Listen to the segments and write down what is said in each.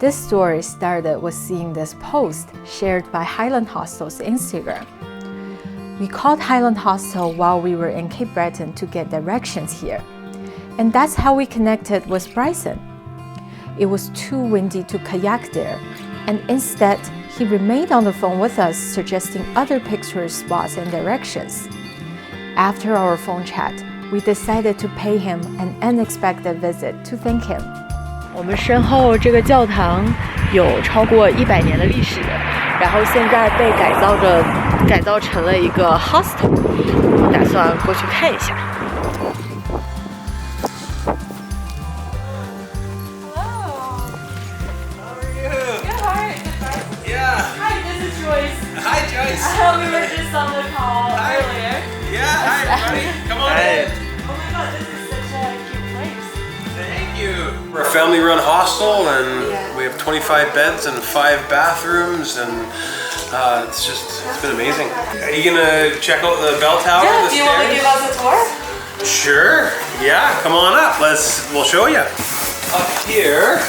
This story started with seeing this post shared by Highlands Hostel's Instagram. We called Highlands Hostel while we were in Cape Breton to get directions here. And that's how we connected with Bricin. It was too windy to kayak there, and instead, he remained on the phone with us, suggesting other picturesque spots and directions. After our phone chat, we decided to pay him an unexpected visit to thank him. 我们身后这个教堂有超过100年的历史，然后现在被改造成了一个 hostel。我打算过去看一下。Hi, Joyce. We were just on the call earlier. Yeah, hi, everybody. Come on in. Oh my god, this is such a cute place. Thank you. We're a family-run hostel, and we have 25 beds and 5 bathrooms, and it's been amazing. Are you gonna check out the bell tower? Yeah, and the do you want to give us a tour? Sure. Yeah, come on up. We'll show you. Up here.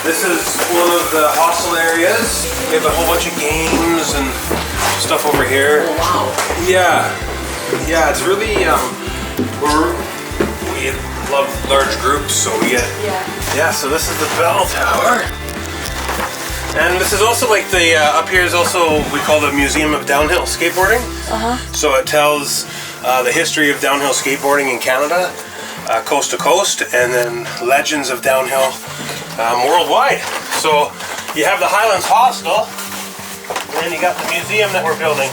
This is one of the hostel areas. We have a whole bunch of games and stuff over here. Oh, wow. Yeah, it's really, we love large groups, so we get, so this is the bell tower. And this is also like the, up here is also, we call the Museum of Downhill Skateboarding. So it tells the history of downhill skateboarding in Canada, coast to coast, and then legends of downhill worldwide. So you have the Highlands Hostel, and then you got the museum that we're building.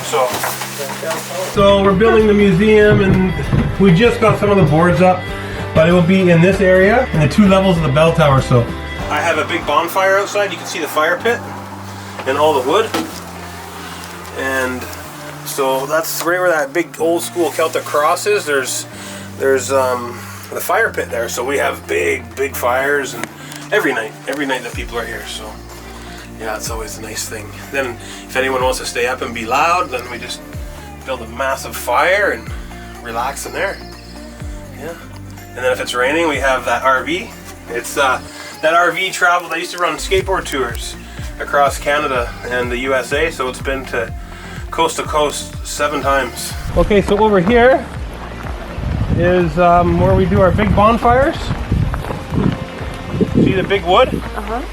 So we're building the museum, and we just got some of the boards up, but it will be in this area, in the 2 levels of the bell tower. So I have a big bonfire outside. You can see the fire pit and all the wood. And so that's right where that big old school Celtic cross is. There's the fire pit there. So we have big fires, and every night that people are here. So yeah, it's always a nice thing. Then if anyone wants to stay up and be loud, then we just build a massive fire and relax in there. Yeah. And then if it's raining, we have that RV. It's that RV traveled. I used to run skateboard tours across Canada and the USA, so it's been to coast 7 times. Okay, so over here is where we do our big bonfires. See the big wood?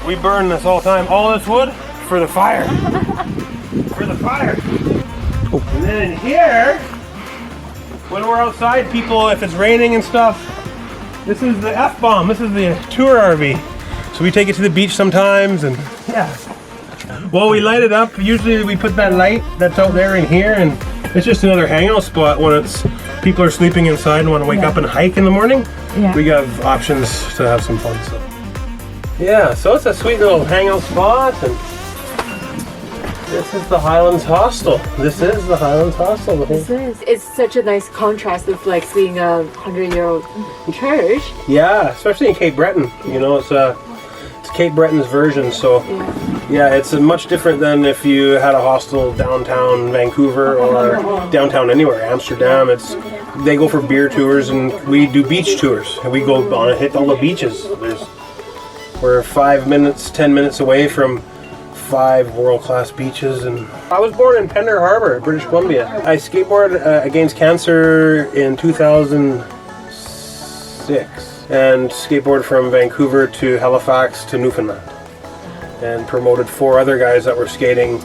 We burn this all the time. All this wood for the fire. For the fire. And then in here, when we're outside, people, if it's raining and stuff, this is the F-bomb. This is the tour RV. So we take it to the beach sometimes, and yeah. Well, we light it up. Usually we put that light that's out there in here, and it's just another hangout spot when people are sleeping inside and want to wake up and hike in the morning. We have options to have some fun. So. Yeah, so it's a sweet little hangout spot, and this is the Highlands Hostel. This is the Highlands Hostel. This is. It's such a nice contrast with like seeing a 100-year-old church. Yeah, especially in Cape Breton. You know, it's Cape Breton's version. So yeah, it's much different than if you had a hostel downtown Vancouver or downtown anywhere, Amsterdam. They go for beer tours, and we do beach tours. And we go on and hit all the beaches. We're 10 minutes away from 5 world-class beaches. And I was born in Pender Harbor, British Columbia. I skateboarded against cancer in 2006 and skateboarded from Vancouver to Halifax to Newfoundland, and promoted 4 other guys that were skating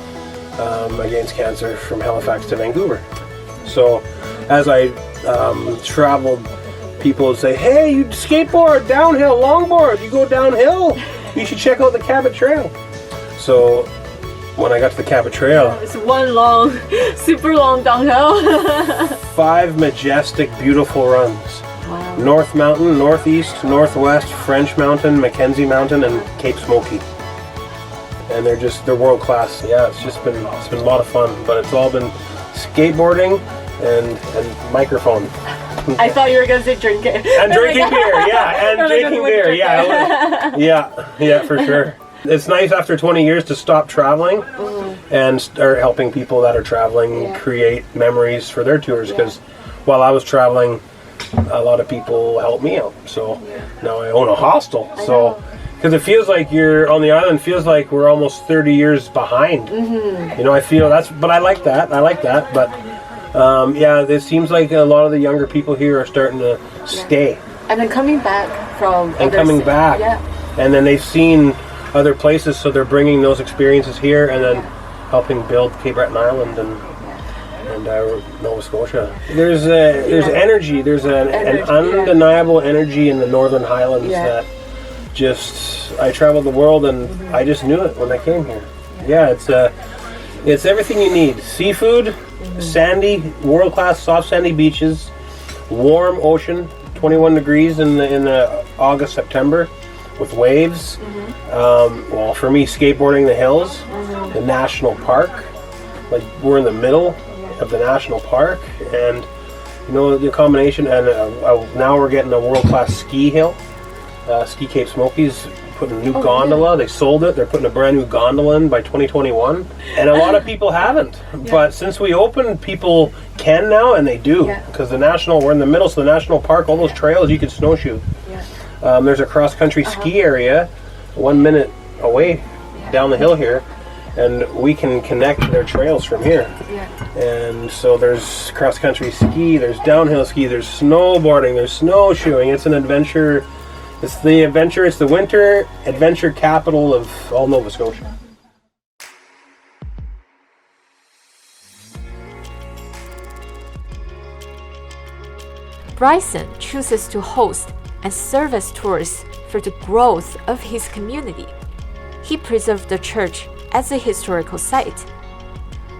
against cancer from Halifax to Vancouver. So as I traveled, people would say, "Hey, you skateboard, downhill, longboard, you go downhill, you should check out the Cabot Trail." So when I got to the Cabot Trail, it's one long, super long downhill. 5 majestic, beautiful runs. Wow. North Mountain, Northeast, Northwest, French Mountain, Mackenzie Mountain, and Cape Smoky. And they're world class. Yeah, it's been a lot of fun, but it's all been skateboarding and microphone. I thought you were gonna say drinking. And drinking beer, yeah, and drinking beer, yeah, for sure. It's nice after 20 years to stop traveling and start helping people that are traveling create memories for their tours, because while I was traveling, a lot of people helped me out. So now I own a hostel, so because it feels like you're on the island. Feels like we're almost 30 years behind. You know, I feel but I like that. But yeah, it seems like a lot of the younger people here are starting to stay. And then coming back from and then they've seen other places, so they're bringing those experiences here, and then helping build Cape Breton Island and Nova Scotia. There's energy. There's an undeniable energy in the Northern Highlands that just, I traveled the world and I just knew it when I came here. Yeah, it's everything you need. Seafood, sandy, world-class soft sandy beaches, warm ocean, 21 degrees in the August, September, with waves. Well, for me, skateboarding the hills, the national park. Like, we're in the middle of the national park, and you know, the combination, and now we're getting a world-class ski hill. Ski Cape Smokies putting a new gondola. They sold it. They're putting a brand new gondola in by 2021, and a lot of people haven't. But since we opened, people can now, and they do, because we're in the middle, so the national park, all those trails, you can snowshoe. There's a cross-country ski area 1 minute away down the hill here, and we can connect their trails from here. And so there's cross-country ski, there's downhill ski, there's snowboarding, there's snowshoeing. It's an adventure. It's the winter adventure capital of all Nova Scotia. Bricin chooses to host and serve as tours for the growth of his community. He preserved the church as a historical site,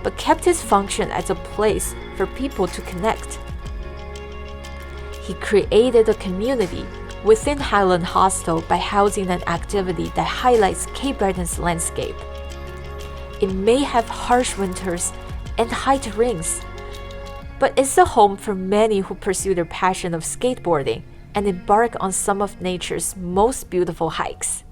but kept its function as a place for people to connect. He created a community within Highlands Hostel by housing an activity that highlights Cape Breton's landscape. It may have harsh winters and high terrains, but it's a home for many who pursue their passion of skateboarding and embark on some of nature's most beautiful hikes.